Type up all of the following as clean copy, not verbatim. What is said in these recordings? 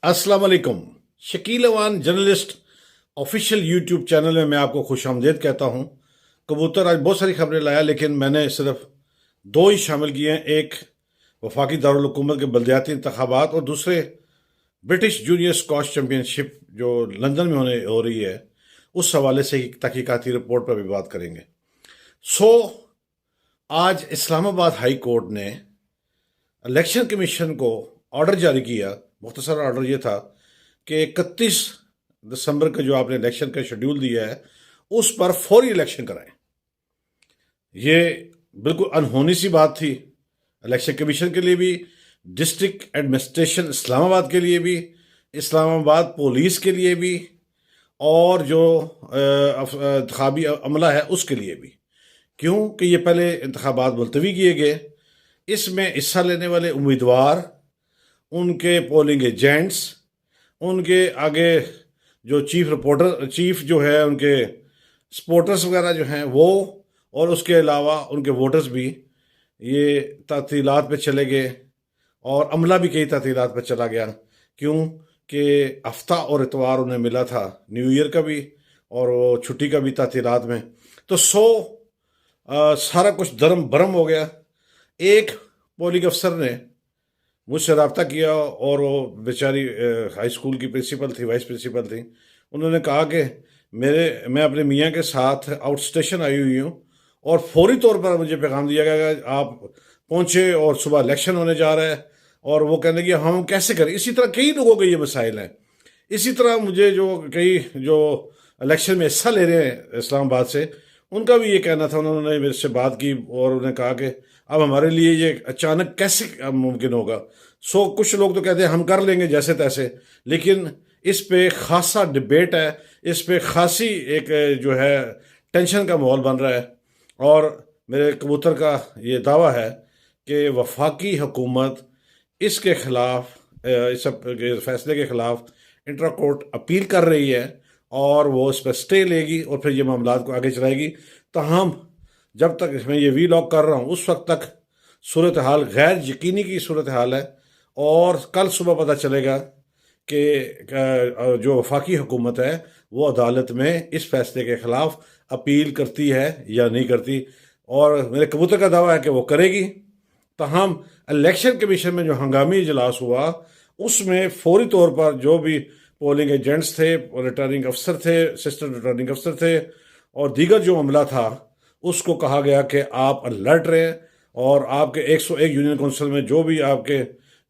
अस्सलाम वालेकुम। Shakeel Awan journalist official YouTube channel में मैं आपको खुश आमदेद कहता हूँ। कबूतर आज बहुत सारी खबरें लाया, लेकिन मैंने सिर्फ दो ही शामिल किए हैं। एक वफाकी दारुल हुकूमत के बलदियाती इंतखाबात और दूसरे ब्रिटिश जूनियर स्क्वाश चैम्पियनशिप जो लंदन में होने हो रही है, उस हवाले से ही तहकीकाती रिपोर्ट पर भी बात करेंगे। सो आज इस्लामाबाद हाई कोर्ट ने इलेक्शन कमीशन को ऑर्डर जारी किया। मुख्तसर ऑर्डर ये था कि 31 दिसंबर का जो आपने इलेक्शन का शेड्यूल दिया है, उस पर फौरी इलेक्शन कराएं। ये बिल्कुल अनहोनी सी बात थी, इलेक्शन कमीशन के लिए भी, डिस्ट्रिक्ट एडमिनिस्ट्रेशन इस्लामाबाद के लिए भी, इस्लामाबाद पुलिस के लिए भी, और जो इंतखाबी अमला है उसके लिए भी। क्यों कि ये पहले इंतखाबात मुलतवी किए गए, इसमें हिस्सा लेने वाले उम्मीदवार, उनके पोलिंग एजेंट्स, उनके आगे जो चीफ जो है, उनके सपोर्टर्स वगैरह जो हैं वो, और उसके अलावा उनके वोटर्स भी ये तातीलात पे चले गए, और अमला भी कई तातीलात पे चला गया। क्यों कि हफ्ता और इतवार उन्हें मिला था, न्यू ईयर का भी और वो छुट्टी का भी तातीलात में। तो सारा कुछ दरम बरम हो गया। एक पोलिंग अफसर ने मुझसे रब्ता किया, और वो बेचारी हाई स्कूल की प्रिंसिपल थी, वाइस प्रिंसिपल थी। उन्होंने कहा कि मैं अपने मियाँ के साथ आउट स्टेशन आई हुई हूँ, और फौरी तौर पर मुझे पैगाम दिया गया कि आप पहुँचे और सुबह इलेक्शन होने जा रहा है। और वो कहने लगे हम कैसे करें। इसी तरह कई लोगों के ये मसाइल हैं। इसी तरह मुझे जो इलेक्शन में हिस्सा ले रहे हैं इस्लामाबाद से, उनका भी ये कहना था। उन्होंने मेरे से बात की और उन्होंने कहा कि अब हमारे लिए ये अचानक कैसे मुमकिन होगा। कुछ लोग तो कहते हैं हम कर लेंगे जैसे तैसे, लेकिन इस पे खासा डिबेट है, इस पे खासी एक जो है टेंशन का माहौल बन रहा है। और मेरे कबूतर का ये दावा है कि वफाकी हुकूमत इसके खिलाफ, इस सब के फैसले के खिलाफ इंट्रा कोर्ट अपील कर रही है, और वो इस पर स्टे लेगी और फिर ये मामला को आगे चलाएगी। ताहम जब तक मैं ये वीलॉग कर रहा हूँ उस वक्त तक सूरत हाल गैर यकीनी की सूरत हाल है, और कल सुबह पता चलेगा कि जो वफाकी हुकूमत है वो अदालत में इस फैसले के खिलाफ अपील करती है या नहीं करती। और मेरे कबूतर का दावा है कि वो करेगी। ताहम इलेक्शन कमीशन में जो हंगामी इजलास हुआ, उसमें फौरी तौर पर जो भी पोलिंग एजेंट्स थे, रिटर्निंग अफसर थे, असिस्टेंट रिटर्निंग अफसर थे, और दीगर जो अमला था, उसको कहा गया कि आप अलर्ट रहें, और आपके 101 यूनियन काउंसिल में जो भी आपके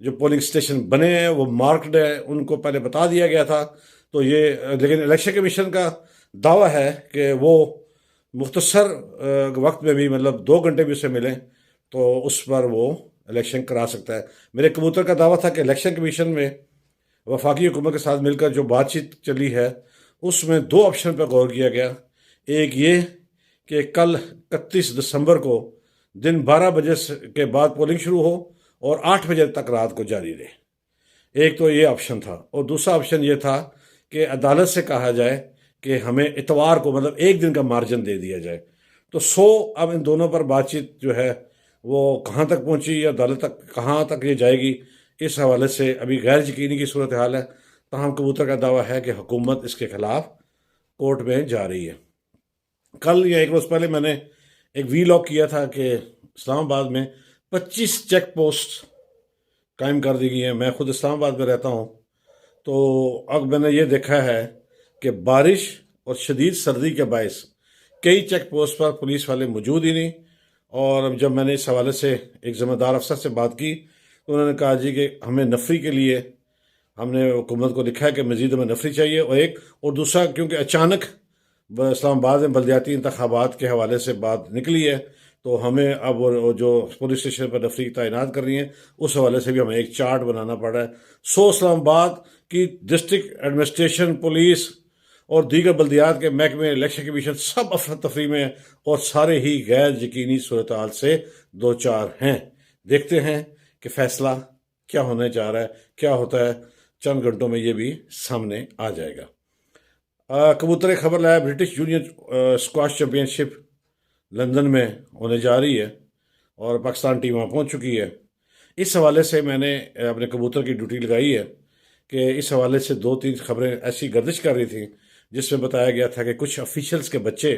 जो पोलिंग स्टेशन बने हैं वो मार्क्ड है, उनको पहले बता दिया गया था। तो ये लेकिन इलेक्शन कमीशन का दावा है कि वो मुख्तसर वक्त में भी, मतलब 2 घंटे भी उसे मिलें तो उस पर वो इलेक्शन करा सकता है। मेरे कबूतर का दावा था कि इलेक्शन कमीशन में वफाकी हुकूमत के साथ मिलकर जो बातचीत चली है, उसमें 2 ऑप्शन पर गौर किया गया। एक ये कि कल 31 दिसंबर को दिन 12 बजे के बाद पोलिंग शुरू हो और 8 बजे तक रात को जारी रहे। एक तो ये ऑप्शन था, और दूसरा ऑप्शन ये था कि अदालत से कहा जाए कि हमें इतवार को, मतलब एक दिन का मार्जिन दे दिया जाए। तो अब इन दोनों पर बातचीत जो है वो कहाँ तक पहुँची, या अदालत तक कहाँ तक ये जाएगी, इस हवाले से अभी गैर यकीनी की सूरत हाल है। ताहम कबूतर का दावा है कि हुकूमत इसके खिलाफ कोर्ट में जा रही है। कल या एक रोज़ पहले मैंने एक वीलॉग किया था कि इस्लामाबाद में 25 चेक पोस्ट कायम कर दी गई हैं। मैं खुद इस्लामाबाद में रहता हूँ, तो अब मैंने ये देखा है कि बारिश और शदीद सर्दी के बायस कई चेक पोस्ट पर पुलिस वाले मौजूद ही नहीं। और जब मैंने इस हवाले से एक ज़िम्मेदार अफसर से बात की, तो उन्होंने कहा जी कि हमें नफरी के लिए हमने हुकूमत को लिखा है कि मज़ीद हमें नफरी चाहिए, और दूसरा क्योंकि अचानक इस्लामाबाद में बलदियाती इंतखाबात के हवाले से बात निकली है, तो हमें अब वो जो पुलिस स्टेशन पर नफरी तैनात कर रही हैं, उस हवाले से भी हमें एक चार्ट बनाना पड़ा है। इस्लामाबाद की डिस्ट्रिक्ट एडमिनिस्ट्रेशन, पुलिस और दीगर बल्दियात के महकमे, इलेक्शन कमीशन सब अफरा तफरी में है, और सारे ही गैर यकीनी सूरत हाल से 2-4 हैं। देखते हैं कि फैसला क्या होने जा रहा है, क्या होता है। चंद घंटों में ये भी सामने आ जाएगा। कबूतर एक खबर लाया, British junior squash championship London में होने जा रही है, और पाकिस्तान टीम वहाँ पहुँच चुकी है। इस हवाले से मैंने अपने कबूतर की ड्यूटी लगाई है کہ اس حوالے سے 2-3 خبریں ایسی گردش کر رہی تھیں جس میں بتایا گیا تھا کہ کچھ آفیشلز کے بچے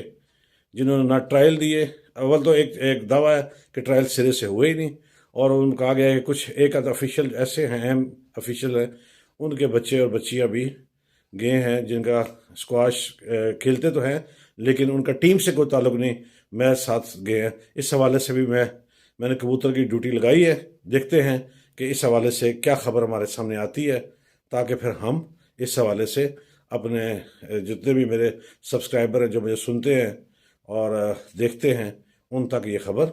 جنہوں نے نہ ٹرائل دیے، اول تو ایک دعویٰ ہے کہ ٹرائل سرے سے ہوئے ہی نہیں، اور ان کہا گیا ہے کہ کچھ ایک آدھ آفیشل ایسے ہیں، اہم آفیشل ہیں، ان کے بچے اور بچیاں بھی گئے ہیں جن کا اسکواش کھیلتے تو ہیں لیکن ان کا ٹیم سے کوئی تعلق نہیں، میچ ساتھ گئے ہیں۔ اس حوالے سے بھی میں نے کبوتر کی ڈیوٹی لگائی ہے، دیکھتے ہیں کہ اس حوالے سے کیا خبر ہمارے سامنے آتی ہے، تاکہ پھر ہم اس حوالے سے اپنے جتنے بھی میرے سبسکرائبر ہیں جو مجھے سنتے ہیں اور دیکھتے ہیں، ان تک یہ خبر،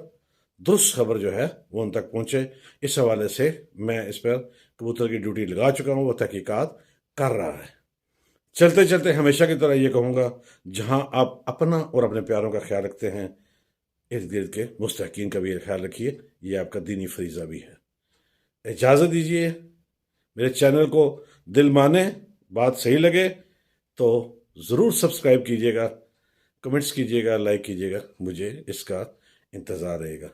درست خبر جو ہے وہ ان تک پہنچے۔ اس حوالے سے میں اس پر کبوتر کی ڈیوٹی لگا چکا ہوں، وہ تحقیقات کر رہا ہے۔ چلتے چلتے ہمیشہ کی طرح یہ کہوں گا، جہاں آپ اپنا اور اپنے پیاروں کا خیال رکھتے ہیں، ارد گرد کے مستحقین کا بھی خیال رکھیے، یہ آپ کا دینی فریضہ بھی ہے۔ اجازت دیجیے، میرے چینل کو دل مانے، بات صحیح لگے تو ضرور سبسکرائب کیجیے گا، کمنٹس کیجیے گا، لائک کیجیے گا، مجھے اس کا انتظار رہے گا۔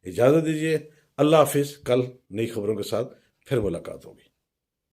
اجازت دیجیے، اللہ حافظ، کل نئی خبروں کے ساتھ پھر ملاقات ہوگی۔